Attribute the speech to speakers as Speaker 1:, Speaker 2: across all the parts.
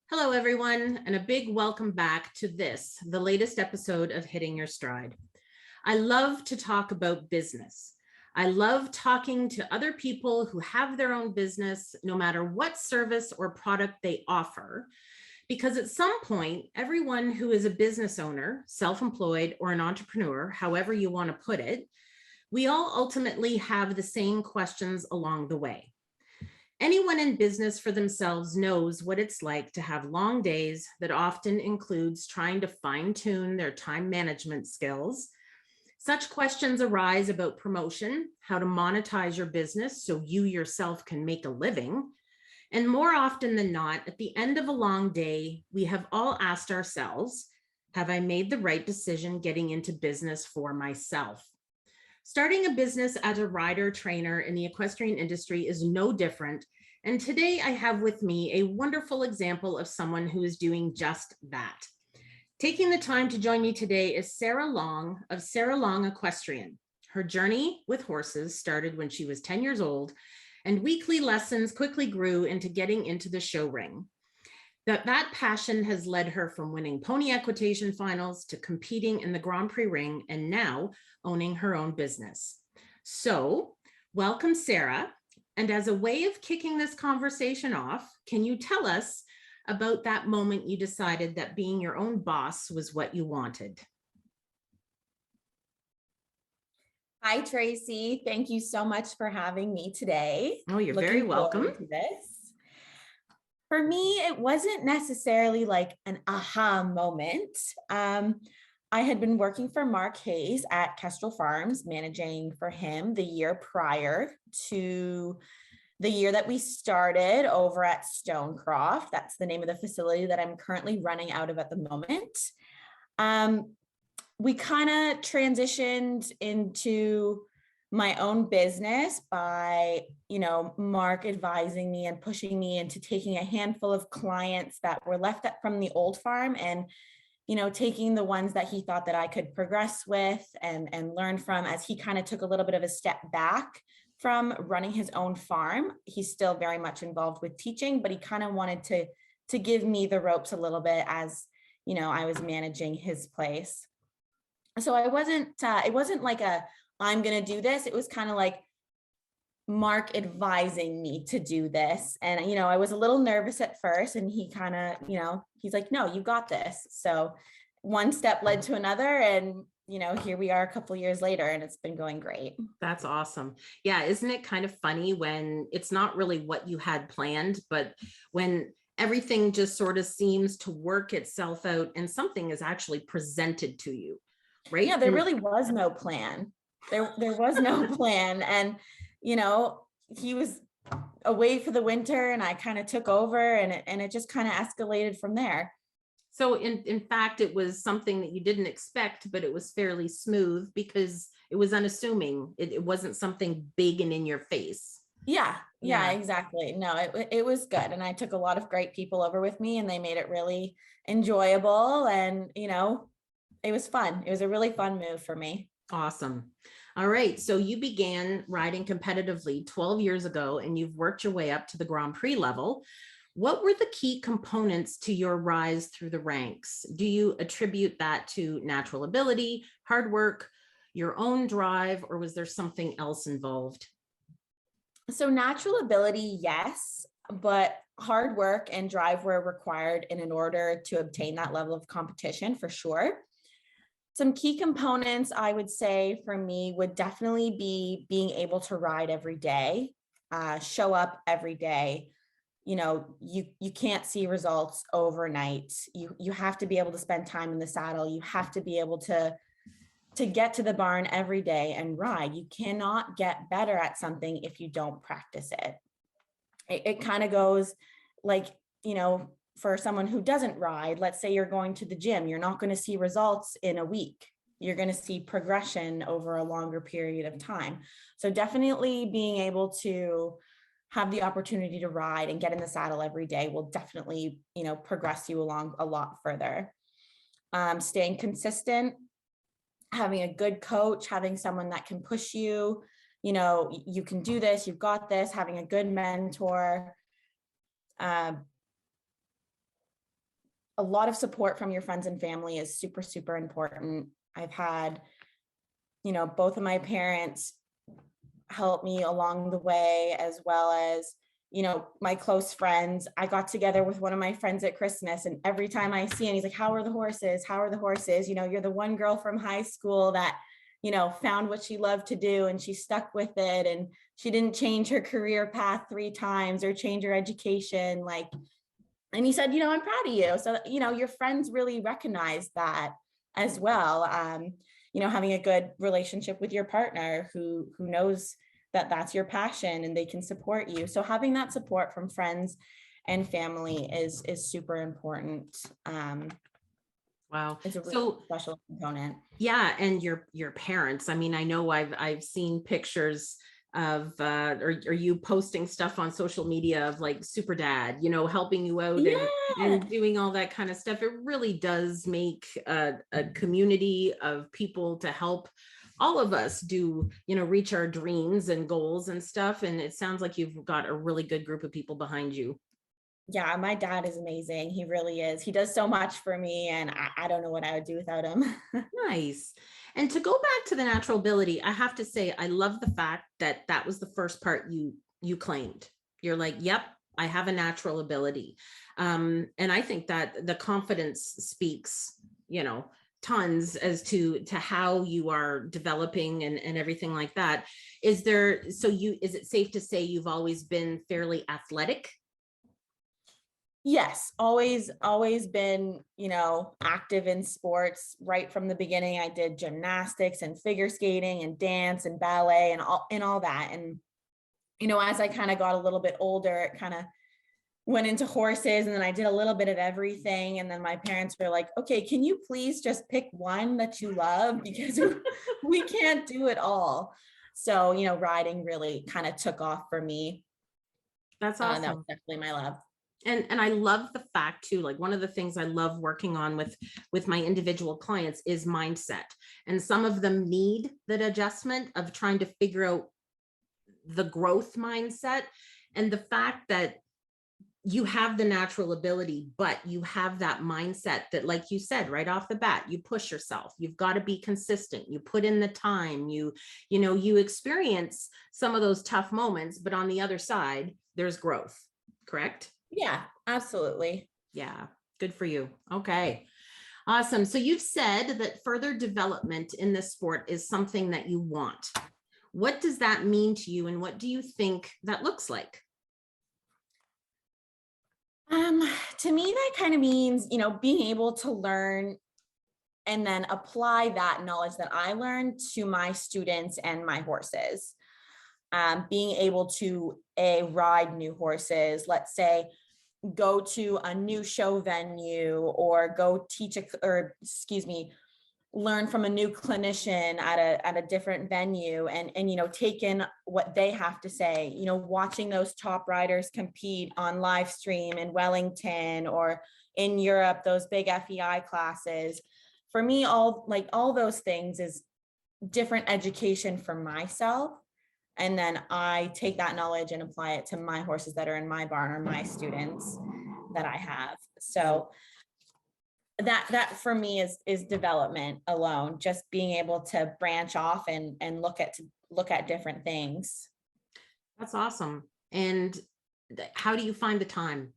Speaker 1: Hello, everyone, and a big welcome back to the latest episode of Hitting Your Stride. I love to talk about business. I love talking to other people who have their own business, no matter what service or product they offer, because at some point, everyone who is a business owner, self-employed, or an entrepreneur, however you want to put it, we all ultimately have the same questions along the way. Anyone in business for themselves knows what it's like to have long days that often includes trying to fine-tune their time management skills. Such questions arise about promotion, how to monetize your business so you yourself can make a living. And more often than not, at the end of a long day, we have all asked ourselves, have I made the right decision getting into business for myself? Starting a business as a rider trainer in the equestrian industry is no different. And today I have with me a wonderful example of someone who is doing just that. Taking the time to join me today is Sarah Long of Sarah Long Equestrian. Her journey with horses started when she was 10 years old, and weekly lessons quickly grew into getting into the show ring. That passion has led her from winning pony equitation finals to competing in the Grand Prix ring and now owning her own business. So, welcome, Sarah. And as a way of kicking this conversation off, can you tell us about that moment you decided that being your own boss was what you wanted?
Speaker 2: Hi, Tracey. Thank you so much for having me today.
Speaker 1: Oh, you're very welcome.
Speaker 2: To this. For me, it wasn't necessarily like an aha moment. I had been working for Mark Hayes at Kestrel Farms, managing for him the year prior to the year that we started over at Stonecroft. That's the name of the facility that I'm currently running out of at the moment. We kind of transitioned into my own business by, Mark advising me and pushing me into taking a handful of clients that were left from the old farm and, taking the ones that he thought that I could progress with and learn from as he kind of took a little bit of a step back from running his own farm. He's still very much involved with teaching, but he kind of wanted to give me the ropes a little bit as, I was managing his place. So it wasn't like I'm going to do this. It was kind of like Mark advising me to do this. And, I was a little nervous at first and he kind of, he's like, no, you got this. So one step led to another and, here we are a couple of years later and it's been going great.
Speaker 1: That's awesome. Yeah. Isn't it kind of funny when it's not really what you had planned, but when everything just sort of seems to work itself out and something is actually presented to you, right?
Speaker 2: Yeah, there really was no plan. There was no plan. And, he was away for the winter and I kind of took over and it just kind of escalated from there.
Speaker 1: So in fact, it was something that you didn't expect, but it was fairly smooth because it was unassuming. It wasn't something big and in your face.
Speaker 2: Yeah, exactly. No, it was good. And I took a lot of great people over with me and they made it really enjoyable. And, it was fun. It was a really fun move for me.
Speaker 1: Awesome. All right. So you began riding competitively 12 years ago and you've worked your way up to the Grand Prix level. What were the key components to your rise through the ranks? Do you attribute that to natural ability, hard work, your own drive, or was there something else involved?
Speaker 2: So natural ability, yes, but hard work and drive were required in order to obtain that level of competition for sure. Some key components I would say for me would definitely be being able to ride every day, show up every day. You can't see results overnight. You have to be able to spend time in the saddle. You have to be able to get to the barn every day and ride. You cannot get better at something if you don't practice it. It kind of goes like, for someone who doesn't ride, let's say you're going to the gym, you're not going to see results in a week. You're going to see progression over a longer period of time. So definitely being able to have the opportunity to ride and get in the saddle every day will definitely, progress you along a lot further. Staying consistent, having a good coach, having someone that can push you, you can do this, you've got this, having a good mentor. a lot of support from your friends and family is super, super important. I've had, both of my parents help me along the way, as well as, my close friends. I got together with one of my friends at Christmas, and every time I see him, he's like, how are the horses? How are the horses? You're the one girl from high school that, found what she loved to do and she stuck with it. And she didn't change her career path 3 times or change her education. And he said, I'm proud of you. So, your friends really recognize that as well. Having a good relationship with your partner who knows that that's your passion and they can support you. So having that support from friends and family is super important.
Speaker 1: Wow.
Speaker 2: It's a really special component.
Speaker 1: Yeah. And your parents, I mean, I know I've seen pictures of or you posting stuff on social media of like super dad, helping you out and doing all that kind of stuff. It really does make a community of people to help all of us do, reach our dreams and goals and stuff. And it sounds like you've got a really good group of people behind you.
Speaker 2: Yeah, my dad is amazing. He really is. He does so much for me, and I don't know what I would do without him.
Speaker 1: Nice. And to go back to the natural ability, I have to say, I love the fact that that was the first part you claimed. You're like, yep, I have a natural ability. And I think that the confidence speaks, tons as to how you are developing and everything like that. Is it safe to say you've always been fairly athletic?
Speaker 2: Yes, always been, active in sports right from the beginning. I did gymnastics and figure skating and dance and ballet and all that. And, as I kind of got a little bit older, it kind of went into horses, and then I did a little bit of everything. And then my parents were like, okay, can you please just pick one that you love, because we can't do it all. So, riding really kind of took off for me.
Speaker 1: That's awesome.
Speaker 2: That was definitely my love.
Speaker 1: And I love the fact too, like one of the things I love working on with my individual clients is mindset. And some of them need that adjustment of trying to figure out the growth mindset, and the fact that you have the natural ability, but you have that mindset that, like you said, right off the bat, you push yourself. You've got to be consistent. You put in the time, you experience some of those tough moments, but on the other side, there's growth, correct?
Speaker 2: Yeah, absolutely.
Speaker 1: Yeah, good for you. Okay, awesome. So you've said that further development in this sport is something that you want. What does that mean to you, and what do you think that looks like?
Speaker 2: To me, that kind of means, being able to learn and then apply that knowledge that I learned to my students and my horses. Being able to ride new horses, let's say, go to a new show venue, or go learn from a new clinician at a different venue, and take in what they have to say, watching those top riders compete on live stream in Wellington or in Europe, those big FEI classes. For me, all those things is different education for myself. And then I take that knowledge and apply it to my horses that are in my barn, or my students that I have. So that for me is development alone, just being able to branch off and look at different things.
Speaker 1: That's awesome. And how do you find the time?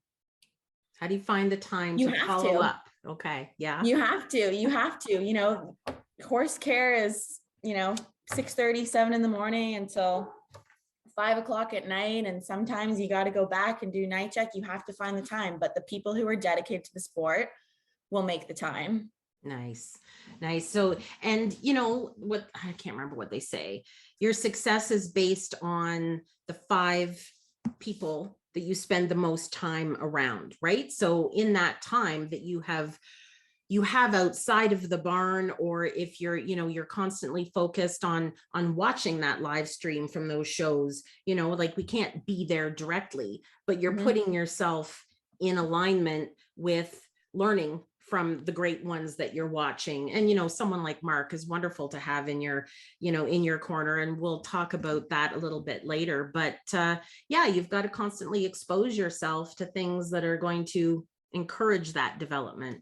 Speaker 1: How do you find the time to follow up? Okay. Yeah.
Speaker 2: You have to, horse care is, 6:30, 7 in the morning until 5 o'clock at night. And sometimes you got to go back and do night check. You have to find the time, but the people who are dedicated to the sport will make the time.
Speaker 1: Nice. So, and what, I can't remember what they say. Your success is based on the 5 people that you spend the most time around, right? So in that time that you have outside of the barn, or if you're constantly focused on watching that live stream from those shows, like we can't be there directly, but you're putting yourself in alignment with learning from the great ones that you're watching. And, someone like Mark is wonderful to have in your corner. And we'll talk about that a little bit later, but yeah, you've got to constantly expose yourself to things that are going to encourage that development?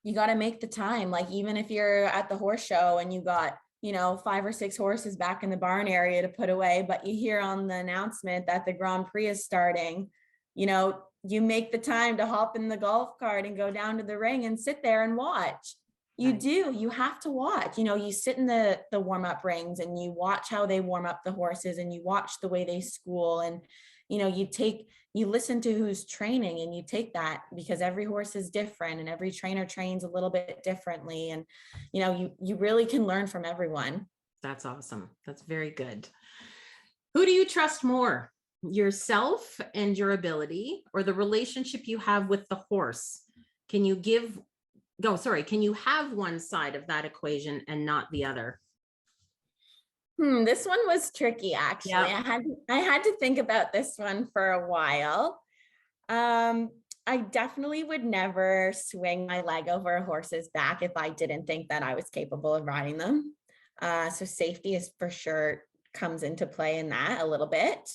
Speaker 2: You got to make the time. Like, even if you're at the horse show and you got, 5 or 6 horses back in the barn area to put away, but you hear on the announcement that the Grand Prix is starting, you make the time to hop in the golf cart and go down to the ring and sit there and watch. You have to watch. You sit in the warm-up rings and you watch how they warm up the horses, and you watch the way they school, and you listen to who's training, and you take that, because every horse is different and every trainer trains a little bit differently, and you really can learn from everyone.
Speaker 1: That's awesome. That's very good. Who do you trust more, yourself and your ability, or the relationship you have with the horse? Can you have one side of that equation and not the other?
Speaker 2: This one was tricky, actually.
Speaker 1: Yeah.
Speaker 2: I had to think about this one for a while. I definitely would never swing my leg over a horse's back if I didn't think that I was capable of riding them. So safety is for sure comes into play in that a little bit.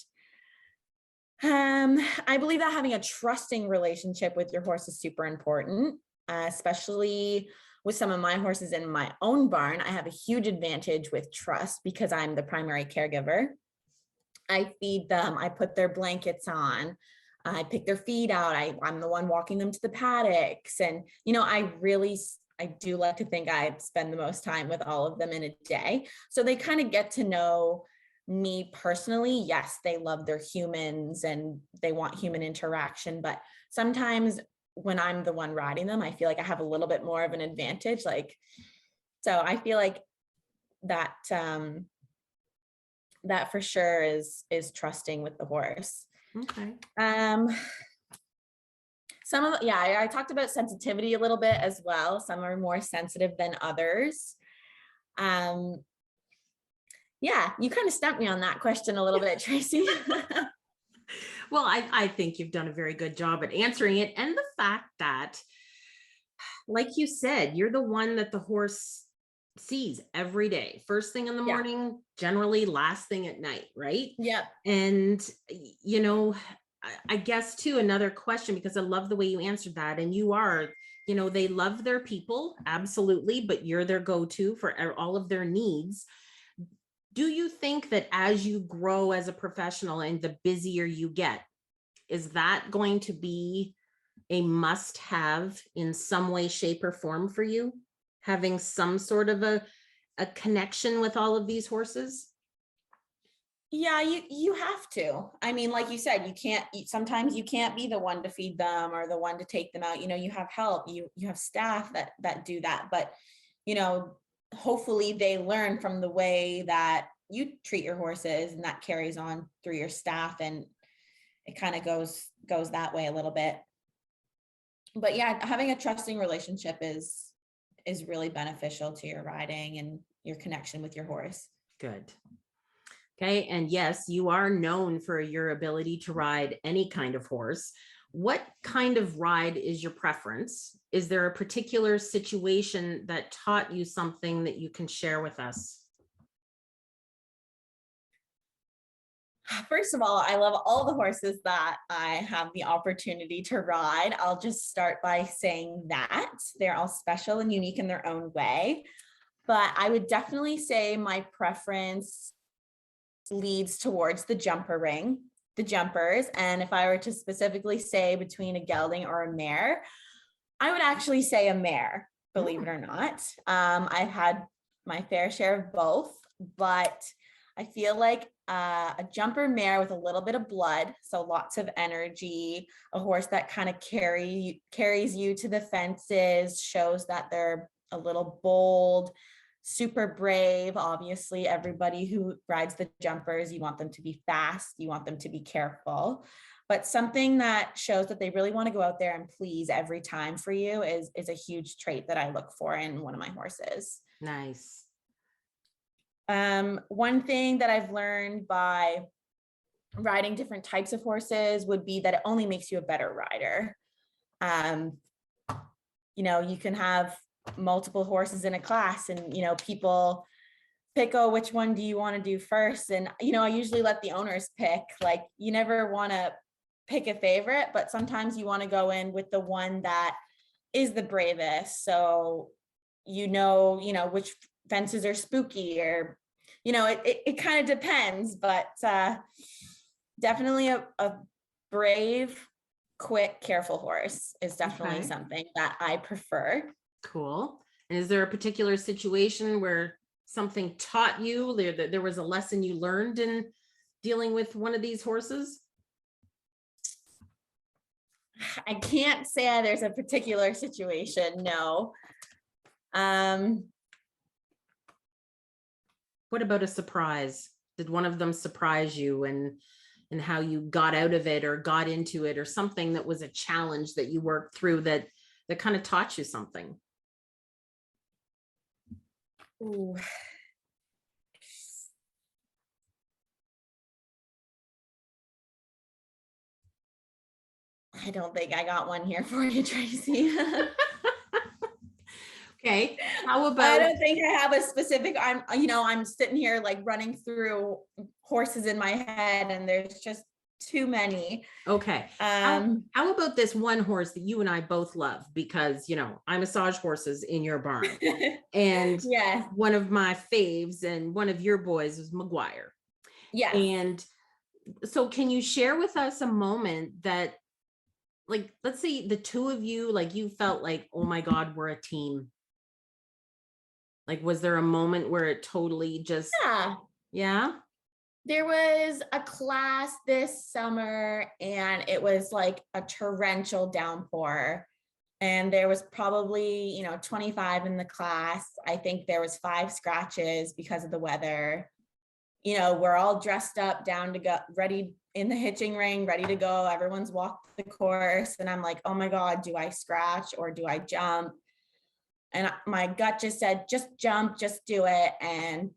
Speaker 2: I believe that having a trusting relationship with your horse is super important, especially with some of my horses in my own barn. I have a huge advantage with trust because I'm the primary caregiver. I feed them, I put their blankets on, I pick their feet out, I'm the one walking them to the paddocks. And, I do like to think I spend the most time with all of them in a day. So they kind of get to know me personally. Yes, they love their humans and they want human interaction, but sometimes when I'm the one riding them, I feel like I have a little bit more of an advantage. So I feel like that, that for sure is trusting with the horse.
Speaker 1: Okay.
Speaker 2: I talked about sensitivity a little bit as well. Some are more sensitive than others. You kind of stumped me on that question a little bit, Tracey.
Speaker 1: Well, I think you've done a very good job at answering it. And the fact that, like you said, you're the one that the horse sees every day, first thing in the morning, generally last thing at night, right?
Speaker 2: Yeah.
Speaker 1: And, I guess too, another question, because I love the way you answered that. And you are, they love their people, absolutely, but you're their go-to for all of their needs. Do you think that as you grow as a professional and the busier you get, is that going to be a must-have in some way, shape, or form for you? Having some sort of a connection with all of these horses?
Speaker 2: Yeah, you have to. I mean, like you said, sometimes you can't be the one to feed them or the one to take them out. You have help, you have staff that do that, but hopefully they learn from the way that you treat your horses, and that carries on through your staff, and it kind of goes that way a little bit. But yeah, having a trusting relationship is really beneficial to your riding and your connection with your horse.
Speaker 1: Good. Okay. And yes, you are known for your ability to ride any kind of horse. What kind of ride is your preference? Is there a particular situation that taught you something that you can share with us?
Speaker 2: First of all, I love all the horses that I have the opportunity to ride. I'll just start by saying that they're all special and unique in their own way. But I would definitely say my preference leads towards the jumper ring, the jumpers. And if I were to specifically say between a gelding or a mare, I would actually say a mare, believe it or not. I've had my fair share of both, but I feel like a jumper mare with a little bit of blood, so lots of energy, a horse that kind of carries you to the fences, shows that they're a little bold, super brave. Obviously, everybody who rides the jumpers, you want them to be fast, you want them to be careful, but something that shows that they really want to go out there and please every time for you is a huge trait that I look for in one of my horses.
Speaker 1: Nice.
Speaker 2: One thing that I've learned by riding different types of horses would be that it only makes you a better rider. You can have multiple horses in a class, and people pick, oh, which one do you want to do first? And I usually let the owners pick. Like, you never want to pick a favorite, but sometimes you want to go in with the one that is the bravest. So, which fences are spooky, or, it kind of depends, but definitely a brave, quick, careful horse is definitely something that I prefer.
Speaker 1: Cool. And is there a particular situation where something taught you, there was a lesson you learned in dealing with one of these horses?
Speaker 2: I can't say there's a particular situation, no.
Speaker 1: What about a surprise? Did one of them surprise you, and how you got out of it or got into it, or something that was a challenge that you worked through that kind of taught you something?
Speaker 2: Ooh. I don't think I got one here for you, Tracey.
Speaker 1: Okay. How about?
Speaker 2: I don't think I have a specific. I'm sitting here like running through horses in my head, and there's just too many.
Speaker 1: Okay. How about this one horse that you and I both love? Because I massage horses in your barn, and one of my faves and one of your boys was McGuire.
Speaker 2: Yeah.
Speaker 1: And so, can you share with us a moment that, like, let's say the two of you, like, you felt like, oh my God, we're a team? Like, was there a moment where it totally just, yeah?
Speaker 2: There was a class this summer, and it was like a torrential downpour, and there was probably 25 in the class. I think there was 5 scratches because of the weather. We're all dressed up, down to go, ready in the hitching ring, ready to go. Everyone's walked the course, and I'm like, oh my God, do I scratch or do I jump? And my gut just said, just jump, just do it. And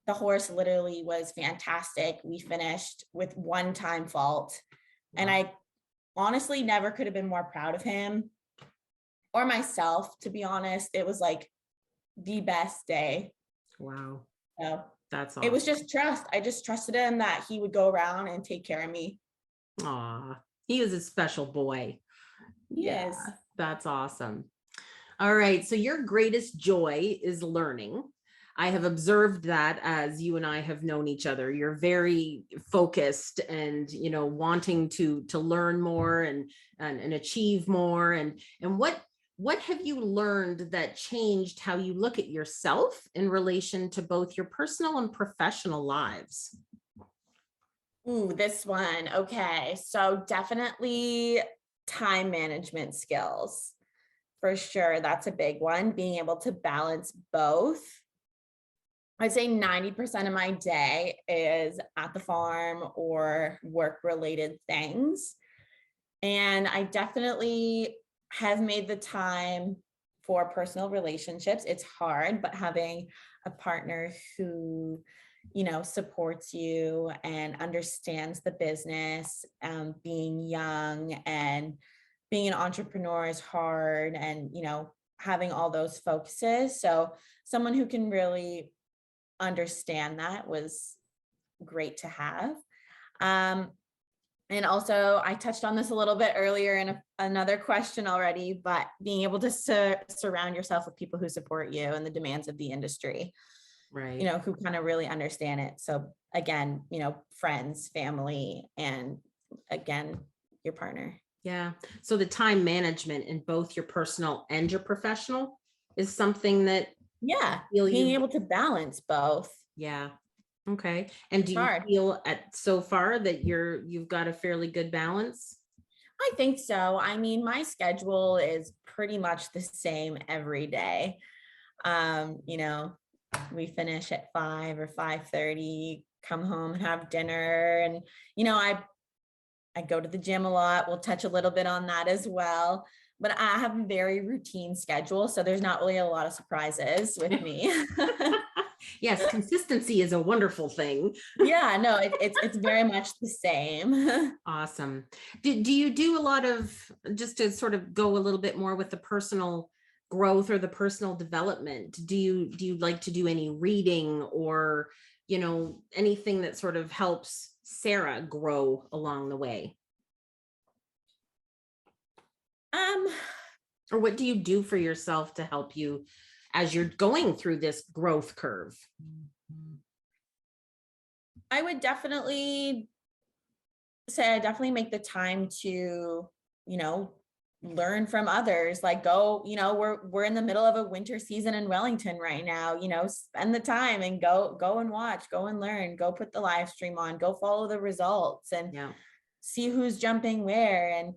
Speaker 2: the horse literally was fantastic. We finished with 1 time fault. Wow. And I honestly never could have been more proud of him or myself, to be honest. It was like the best day.
Speaker 1: Wow.
Speaker 2: So
Speaker 1: that's awesome.
Speaker 2: It was just trust. I just trusted him that he would go around and take care of me.
Speaker 1: Aw, he was a special boy.
Speaker 2: Yes.
Speaker 1: Yeah, that's awesome. All right. So your greatest joy is learning. I have observed that as you and I have known each other. You're very focused and, wanting to learn more and achieve more. And what have you learned that changed how you look at yourself in relation to both your personal and professional lives?
Speaker 2: Ooh, this one. Okay. So definitely time management skills. For sure. That's a big one. Being able to balance both. I'd say 90% of my day is at the farm or work-related things. And I definitely have made the time for personal relationships. It's hard, but having a partner who, supports you and understands the business, being young and being an entrepreneur is hard, and, having all those focuses. So someone who can really understand that was great to have. And also, I touched on this a little bit earlier in another question already, but being able to surround yourself with people who support you and the demands of the industry,
Speaker 1: right?
Speaker 2: Who kind of really understand it. So again, friends, family, and again, your partner.
Speaker 1: Yeah. So the time management in both your personal and your professional is something that,
Speaker 2: being able to balance both.
Speaker 1: Yeah. Okay. And do you feel so far that you've got a fairly good balance?
Speaker 2: I think so. I mean, my schedule is pretty much the same every day. We finish at 5 or 5:30, come home and have dinner. And, I go to the gym a lot. We'll touch a little bit on that as well. But I have a very routine schedule, so there's not really a lot of surprises with me.
Speaker 1: Yes, consistency is a wonderful thing.
Speaker 2: Yeah, no, it's very much the same.
Speaker 1: Awesome. Do you do a lot of, just to sort of go a little bit more with the personal growth or the personal development, do you like to do any reading or, anything that sort of helps Sarah grow along the way?
Speaker 2: Um,
Speaker 1: Or what do you do for yourself to help you as you're going through this growth curve?
Speaker 2: I would definitely say I definitely make the time to, learn from others. Like go, we're in the middle of a winter season in Wellington right now, spend the time and go and watch, go and learn, go put the live stream on, go follow the results and
Speaker 1: Yeah.
Speaker 2: see who's jumping where and,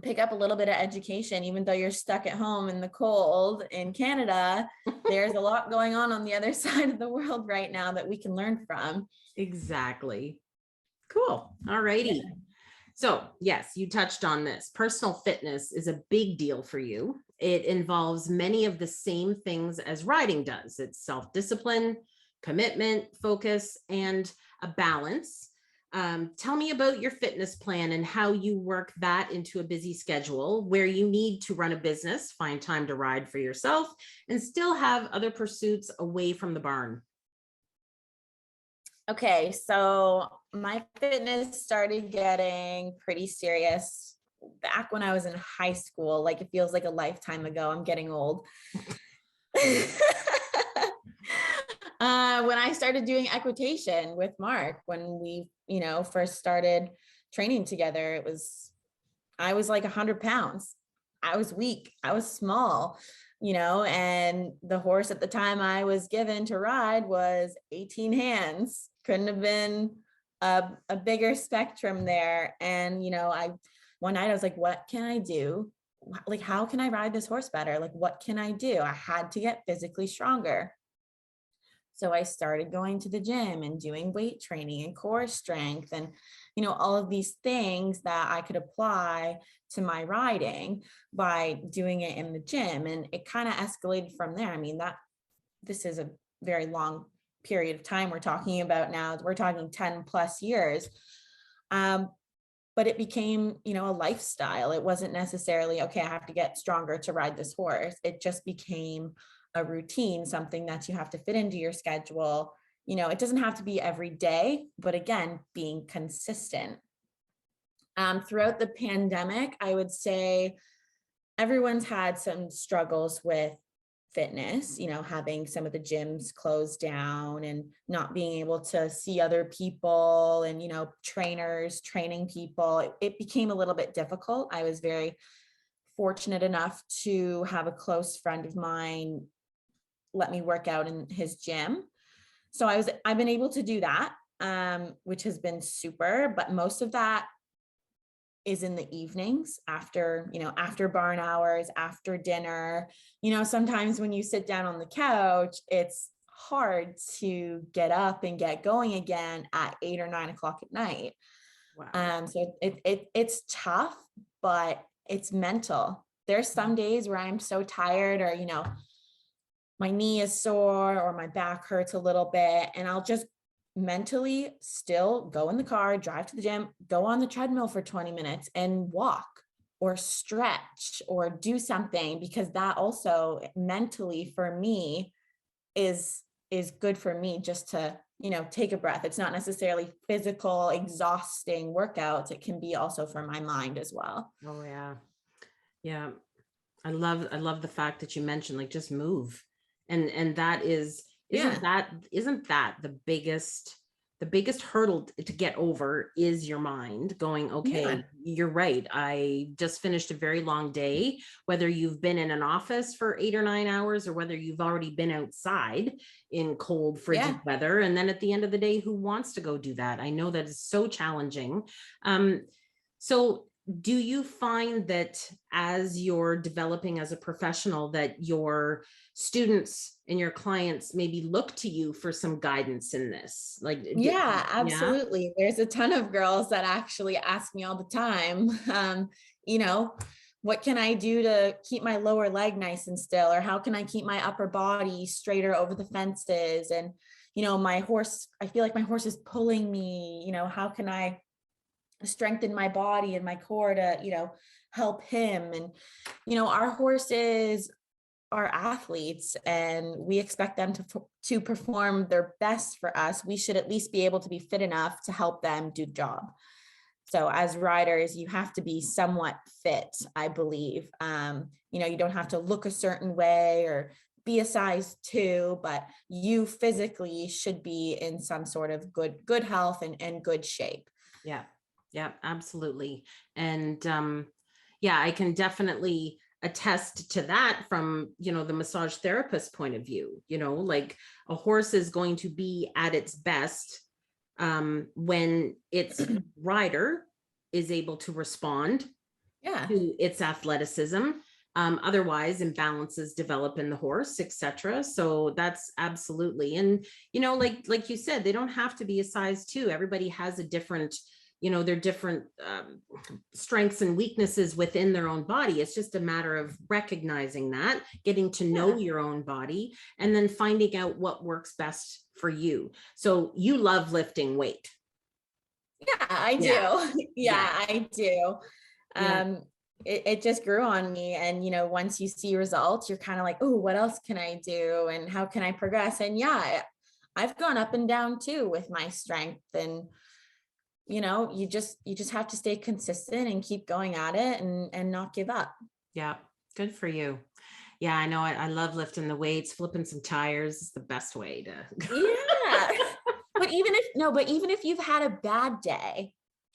Speaker 2: pick up a little bit of education, even though you're stuck at home in the cold in Canada. There's a lot going on the other side of the world right now that we can learn from.
Speaker 1: Exactly. Cool. All righty. Yeah. So yes, you touched on this. Personal fitness is a big deal for you. It involves many of the same things as riding does. It's self-discipline, commitment, focus, and a balance. Tell me about your fitness plan and how you work that into a busy schedule where you need to run a business, find time to ride for yourself, and still have other pursuits away from the barn.
Speaker 2: Okay, so my fitness started getting pretty serious back when I was in high school. Like it feels like a lifetime ago. I'm getting old. When I started doing equitation with Mark, when we, first started training together, I was like 100 pounds. I was weak. I was small, and the horse at the time I was given to ride was 18 hands. Couldn't have been a bigger spectrum there. And, one night I was like, what can I do? Like, how can I ride this horse better? Like, what can I do? I had to get physically stronger. So I started going to the gym and doing weight training and core strength and, all of these things that I could apply to my riding by doing it in the gym. And it kind of escalated from there. I mean, this is a very long period of time we're talking about now. We're talking 10 plus years. But it became, a lifestyle. It wasn't necessarily, okay, I have to get stronger to ride this horse. It just became a routine, something that you have to fit into your schedule. It doesn't have to be every day, but again, being consistent. Throughout the pandemic, I would say everyone's had some struggles with fitness, having some of the gyms closed down and not being able to see other people and, trainers training people. It became a little bit difficult. I was very fortunate enough to have a close friend of mine let me work out in his gym. So I've been able to do that, which has been super, but most of that is in the evenings after barn hours, after dinner. Sometimes when you sit down on the couch, it's hard to get up and get going again at 8 or 9 o'clock at night. Wow. So it's tough, but it's mental. There's some days where I'm so tired or, my knee is sore or my back hurts a little bit, and I'll just mentally still go in the car, drive to the gym, go on the treadmill for 20 minutes and walk or stretch or do something, because that also mentally for me is good for me, just to, take a breath. It's not necessarily physical, exhausting workouts. It can be also for my mind as well.
Speaker 1: Oh yeah. Yeah. I love the fact that you mentioned like just move. And that isn't that the biggest hurdle to get over is your mind going, okay, you're right. I just finished a very long day, whether you've been in an office for 8 or 9 hours or whether you've already been outside in cold, frigid weather. And then at the end of the day, who wants to go do that? I know that is so challenging. So do you find that as you're developing as a professional that your students and your clients maybe look to you for some guidance in this? Like,
Speaker 2: yeah, absolutely. Yeah? There's a ton of girls that actually ask me all the time, what can I do to keep my lower leg nice and still? Or how can I keep my upper body straighter over the fences? And, my horse, I feel like my horse is pulling me, how can I strengthen my body and my core to, help him? And, our horses are athletes and we expect them to perform their best for us. We should at least be able to be fit enough to help them do the job. So as riders, you have to be somewhat fit, I believe. You don't have to look a certain way or be a size 2, but you physically should be in some sort of good health and good shape.
Speaker 1: Yeah. Yeah, absolutely. And yeah, I can definitely attest to that from, the massage therapist point of view. Like a horse is going to be at its best when its rider is able to respond to its athleticism. Otherwise, imbalances develop in the horse, etc. So that's absolutely. And like you said, they don't have to be a size 2. Everybody has a different, their different strengths and weaknesses within their own body. It's just a matter of recognizing that, getting to know your own body, and then finding out what works best for you. So you love lifting weight.
Speaker 2: Yeah, I do. I do.
Speaker 1: Yeah.
Speaker 2: It just grew on me. And, once you see results, you're kind of like, oh, what else can I do? And how can I progress? And I've gone up and down too with my strength. And, you just have to stay consistent and keep going at it and not give up.
Speaker 1: Yeah. Good for you. Yeah, I know. I love lifting the weights, flipping some tires is the best way to.
Speaker 2: Yeah. But even if you've had a bad day,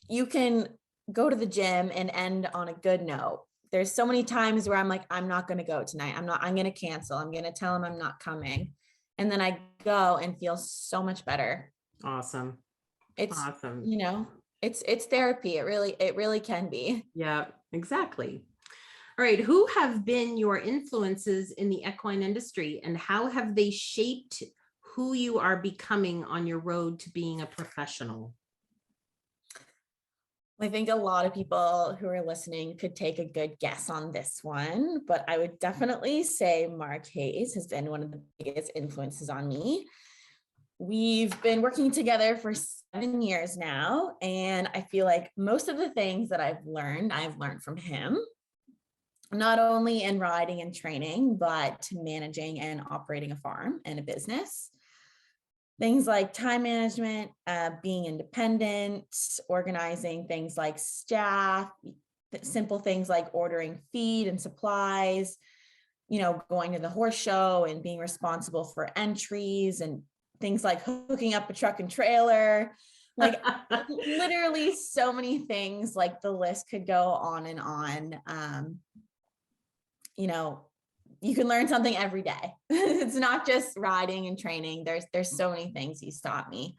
Speaker 2: you can go to the gym and end on a good note. There's so many times where I'm like, I'm not going to go tonight. I'm going to cancel. I'm going to tell him I'm not coming. And then I go and feel so much better.
Speaker 1: Awesome.
Speaker 2: It's
Speaker 1: awesome.
Speaker 2: It's therapy. It really can be.
Speaker 1: Yeah, exactly. All right. Who have been your influences in the equine industry, and how have they shaped who you are becoming on your road to being a professional?
Speaker 2: I think a lot of people who are listening could take a good guess on this one, but I would definitely say Mark Hayes has been one of the biggest influences on me. We've been working together for 7 years now, and I feel like most of the things that I've learned from him, not only in riding and training, but managing and operating a farm and a business. Things like time management, being independent, organizing things like staff, simple things like ordering feed and supplies, going to the horse show and being responsible for entries, and things like hooking up a truck and trailer, like literally so many things. Like the list could go on and on. You can learn something every day. It's not just riding and training. There's so many things he's taught me.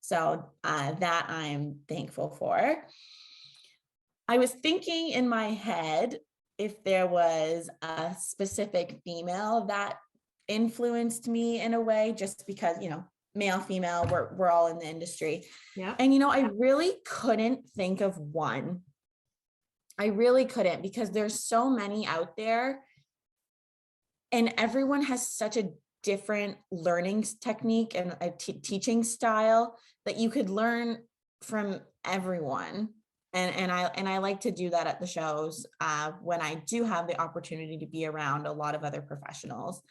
Speaker 2: So that I'm thankful for. I was thinking in my head if there was a specific female that influenced me in a way, just because, male, female, we're all in the industry.
Speaker 1: Yeah.
Speaker 2: And, I really couldn't think of one. I really couldn't, because there's so many out there. And everyone has such a different learning technique and a teaching style that you could learn from everyone. And I like to do that at the shows when I do have the opportunity to be around a lot of other professionals,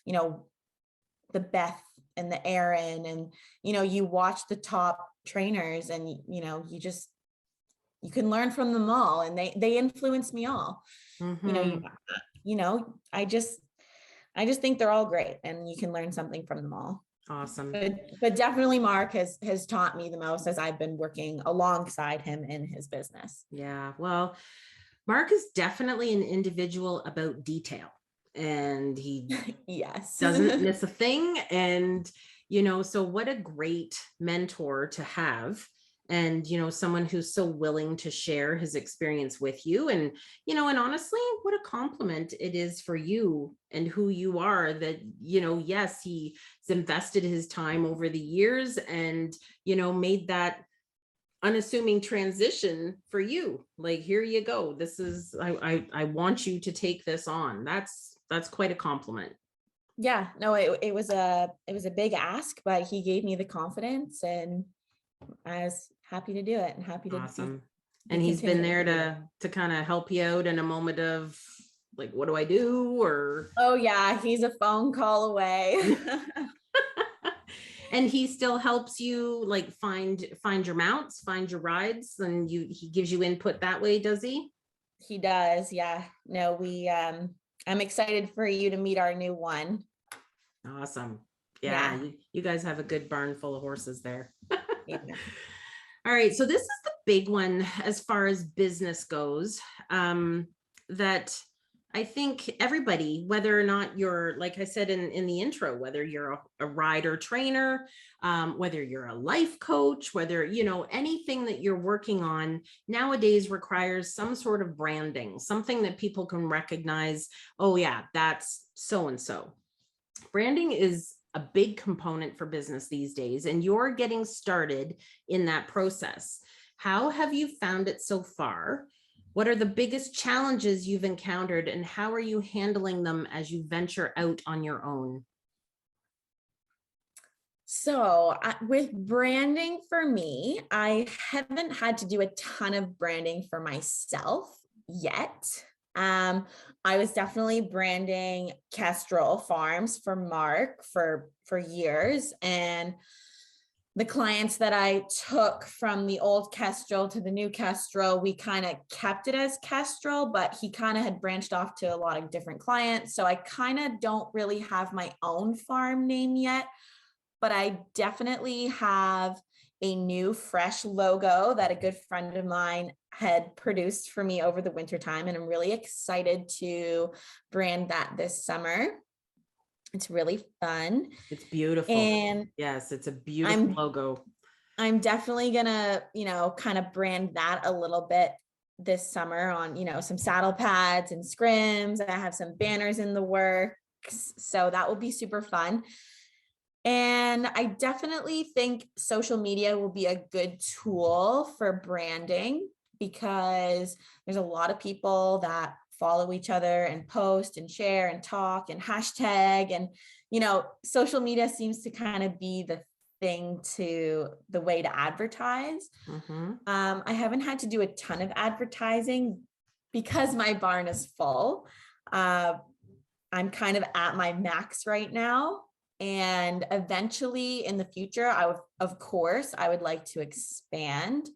Speaker 2: the Beth and the Aaron, and, you watch the top trainers, and, you can learn from them all, and they influence me all.
Speaker 1: Mm-hmm.
Speaker 2: I just think they're all great, and you can learn something from them all.
Speaker 1: Awesome.
Speaker 2: But definitely Mark has taught me the most as I've been working alongside him in his business.
Speaker 1: Yeah. Well, Mark is definitely an individual about detail, and he
Speaker 2: yes
Speaker 1: doesn't miss a thing. And, so what a great mentor to have. And, someone who's so willing to share his experience with you. And, and honestly, what a compliment it is for you and who you are that, yes, he's invested his time over the years and, made that unassuming transition for you. Like, here you go. This is, I want you to take this on. That's quite a compliment.
Speaker 2: Yeah, no, it was a big ask, but he gave me the confidence, and I was happy to do it and happy to
Speaker 1: awesome. And he's been there to kind of help you out in a moment of like, what do I do? Or
Speaker 2: oh yeah, he's a phone call away.
Speaker 1: And he still helps you like find your mounts, find your rides, and he gives you input that way, does he?
Speaker 2: He does. Yeah. No, I'm excited for you to meet our new one.
Speaker 1: Awesome. Yeah,
Speaker 2: Yeah.
Speaker 1: you guys have a good barn full of horses there.
Speaker 2: Yeah.
Speaker 1: All right, so this is the big one as far as business goes, that I think everybody, whether or not you're, like I said in the intro, whether you're a rider trainer, whether you're a life coach, whether, anything that you're working on nowadays requires some sort of branding, something that people can recognize. Oh yeah, that's so-and-so. Branding is a big component for business these days, and you're getting started in that process. How have you found it so far? What are the biggest challenges you've encountered, and how are you handling them as you venture out on your own?
Speaker 2: So with branding for me, I haven't had to do a ton of branding for myself yet. I was definitely branding Kestrel Farms for Mark for years, and the clients that I took from the old Kestrel to the new Kestrel, we kind of kept it as Kestrel, but he kind of had branched off to a lot of different clients. So I kind of don't really have my own farm name yet, but I definitely have a new fresh logo that a good friend of mine had produced for me over the winter time. And I'm really excited to brand that this summer. It's really fun.
Speaker 1: It's beautiful.
Speaker 2: And
Speaker 1: yes, it's a beautiful logo.
Speaker 2: I'm definitely gonna, kind of brand that a little bit this summer on, some saddle pads and scrims. I have some banners in the works. So that will be super fun. And I definitely think social media will be a good tool for branding, because there's a lot of people that follow each other and post and share and talk and hashtag. And, social media seems to kind of be the way to advertise.
Speaker 1: Mm-hmm.
Speaker 2: I haven't had to do a ton of advertising because my barn is full. I'm kind of at my max right now. And eventually in the future, I would like to expand.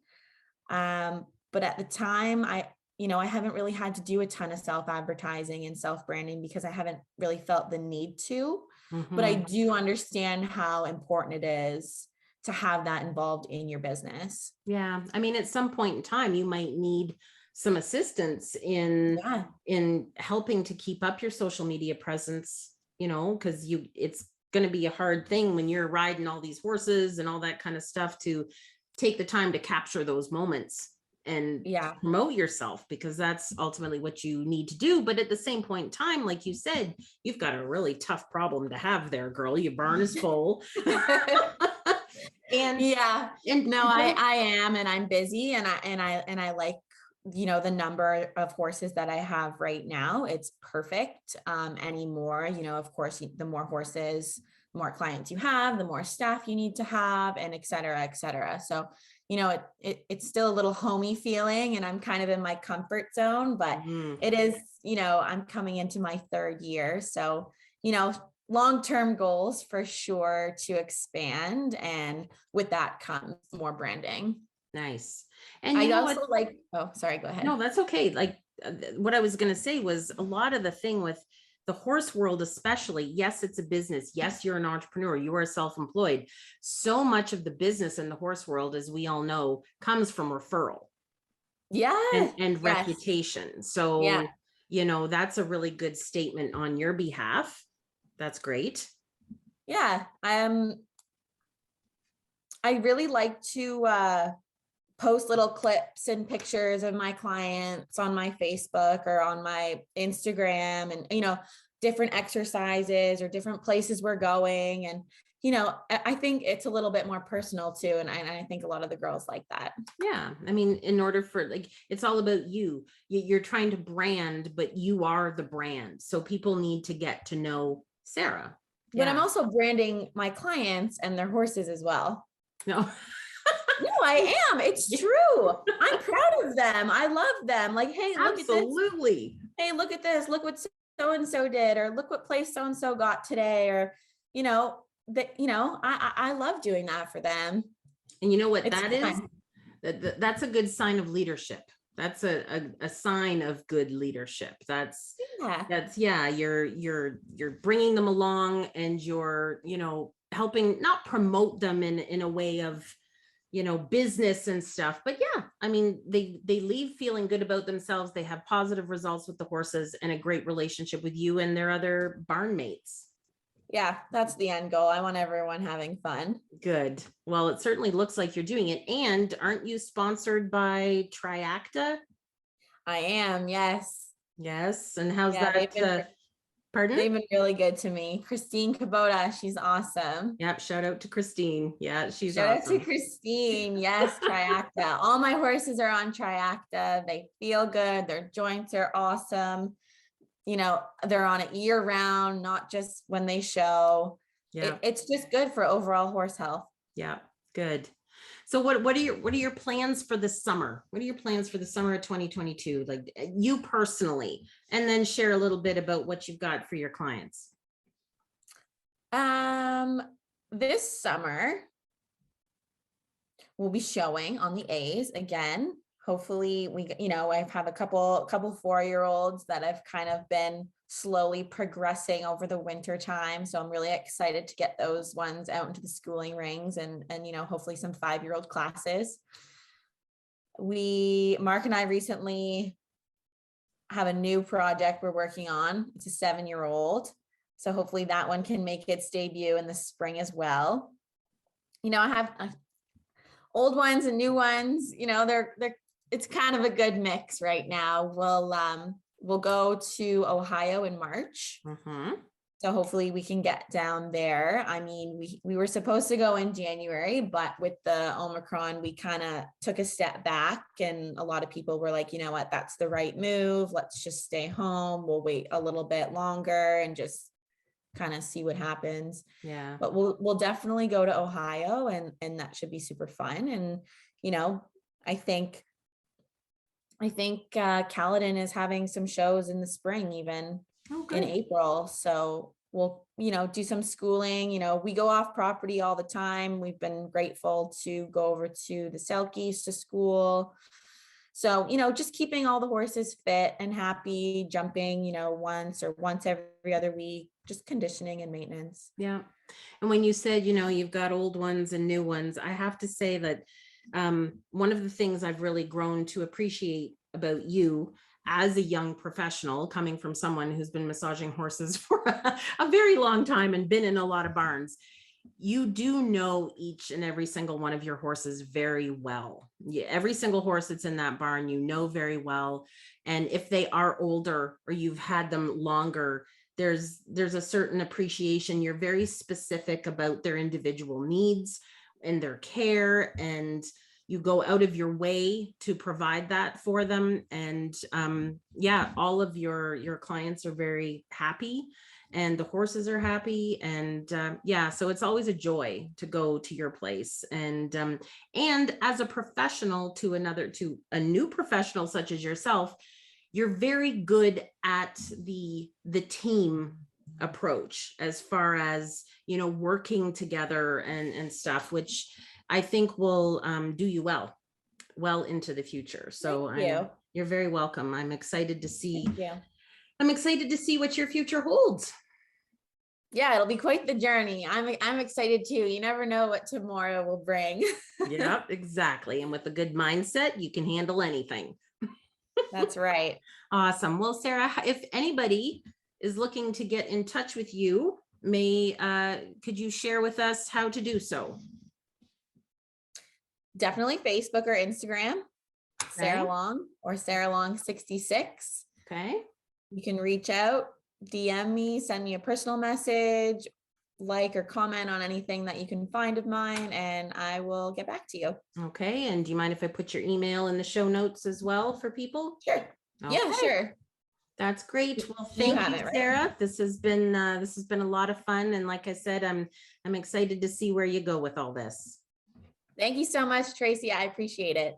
Speaker 2: But at the time, I haven't really had to do a ton of self-advertising and self-branding because I haven't really felt the need to.
Speaker 1: Mm-hmm.
Speaker 2: But I do understand how important it is to have that involved in your business.
Speaker 1: Yeah. I mean, at some point in time, you might need some assistance in helping to keep up your social media presence, because it's going to be a hard thing when you're riding all these horses and all that kind of stuff to take the time to capture those moments and promote yourself, because that's ultimately what you need to do. But at the same point in time, like you said, you've got a really tough problem to have there, girl. Your barn is full.
Speaker 2: And no, I am, and I'm busy, and I like, the number of horses that I have right now. It's perfect. Anymore, of course, the more horses, the more clients you have, the more staff you need to have, and et cetera, et cetera. So, it's still a little homey feeling, and I'm kind of in my comfort zone, but it is, I'm coming into my third year. So, long-term goals for sure to expand. And with that comes more branding.
Speaker 1: Nice. And
Speaker 2: I also sorry, go ahead.
Speaker 1: No, that's okay. Like what I was going to say was a lot of the thing with the horse world, especially, yes, it's a business. Yes, you're an entrepreneur. You are self-employed. So much of the business in the horse world, as we all know, comes from referral.
Speaker 2: Yeah.
Speaker 1: And reputation. So, that's a really good statement on your behalf. That's great.
Speaker 2: Yeah. I really like to post little clips and pictures of my clients on my Facebook or on my Instagram, and, different exercises or different places we're going. And, I think it's a little bit more personal too. And I think a lot of the girls like that.
Speaker 1: Yeah. I mean, in order for it's all about you. You're trying to brand, but you are the brand. So people need to get to know Sarah.
Speaker 2: But I'm also branding my clients and their horses as well.
Speaker 1: No.
Speaker 2: No, I am. It's true. I'm proud of them. I love them. Like, hey, look at this.
Speaker 1: Absolutely.
Speaker 2: Hey, look at this. Look what so-and-so did, or look what place so-and-so got today. Or, that, I love doing that for them.
Speaker 1: And you know what
Speaker 2: It's
Speaker 1: that is?
Speaker 2: fun.
Speaker 1: That's a good sign of leadership. That's a sign of good leadership.
Speaker 2: Yeah.
Speaker 1: Yeah, you're bringing them along, and you're, helping not promote them in a way of, business and stuff, but yeah, I mean, they leave feeling good about themselves. They have positive results with the horses and a great relationship with you and their other barn mates.
Speaker 2: Yeah, that's the end goal. I want everyone having fun.
Speaker 1: Good. Well, it certainly looks like you're doing it. And aren't you sponsored by Triacta?
Speaker 2: I am, yes.
Speaker 1: Yes. And how's
Speaker 2: Yeah,
Speaker 1: that? Pardon?
Speaker 2: they've been really good to me. Christine Kubota, she's awesome.
Speaker 1: Yep. Shout out to Christine. Yeah, she's
Speaker 2: Shout out to
Speaker 1: awesome.
Speaker 2: Christine. Yes, Triacta. All my horses are on Triacta. They feel good. Their joints are awesome. They're on it year round, not just when they show.
Speaker 1: Yeah.
Speaker 2: It's just good for overall horse health.
Speaker 1: Yeah. Good. So what are your plans for the summer? What are your plans for the summer of 2022? Like you personally, and then share a little bit about what you've got for your clients.
Speaker 2: This summer we'll be showing on the A's again. Hopefully I've had a couple 4-year-olds that I've kind of been slowly progressing over the winter time. So I'm really excited to get those ones out into the schooling rings and hopefully some 5-year-old classes. Mark and I recently have a new project we're working on. It's a 7-year-old. So hopefully that one can make its debut in the spring as well. I have old ones and new ones, it's kind of a good mix right now. We'll go to Ohio in March.
Speaker 1: Mm-hmm.
Speaker 2: So hopefully we can get down there. I mean, we were supposed to go in January, but with the Omicron, we kind of took a step back, and a lot of people were like, you know what, that's the right move. Let's just stay home. We'll wait a little bit longer and just kind of see what happens.
Speaker 1: Yeah.
Speaker 2: But we'll definitely go to Ohio, and that should be super fun. And, I think Caledon is having some shows in the spring, even in April. So we'll, do some schooling. We go off property all the time. We've been grateful to go over to the Selkies to school. So, just keeping all the horses fit and happy, jumping, once every other week, just conditioning and maintenance.
Speaker 1: Yeah. And when you said, you've got old ones and new ones, I have to say that one of the things I've really grown to appreciate about you as a young professional, coming from someone who's been massaging horses for a very long time and been in a lot of barns, you do know each and every single one of your horses very well. Every single horse that's in that barn, very well. And if they are older or you've had them longer, there's a certain appreciation. You're very specific about their individual needs and their care, and you go out of your way to provide that for them. And all of your clients are very happy, and the horses are happy. And so it's always a joy to go to your place. And as a professional to a new professional such as yourself, you're very good at the team approach as far as, working together and stuff, which I think will do you well into the future. So you're very welcome. I'm excited to see. I'm excited to see what your future holds.
Speaker 2: Yeah, it'll be quite the journey. I'm excited too. You never know what tomorrow will bring.
Speaker 1: Yep, exactly. And with a good mindset, you can handle anything.
Speaker 2: That's right.
Speaker 1: Awesome. Well, Sarah, if anybody is looking to get in touch with you, could you share with us how to do so?
Speaker 2: Definitely Facebook or Instagram,
Speaker 1: Okay.
Speaker 2: Sarah Long or Sarah Long 66.
Speaker 1: Okay.
Speaker 2: You can reach out, DM me, send me a personal message, like or comment on anything that you can find of mine, and I will get back to you.
Speaker 1: Okay. And do you mind if I put your email in the show notes as well for people?
Speaker 2: Sure.
Speaker 1: Okay.
Speaker 2: Yeah, sure.
Speaker 1: That's great. Well, thank you, Sarah. Right? This has been a lot of fun. And like I said, I'm excited to see where you go with all this.
Speaker 2: Thank you so much, Tracey. I appreciate it.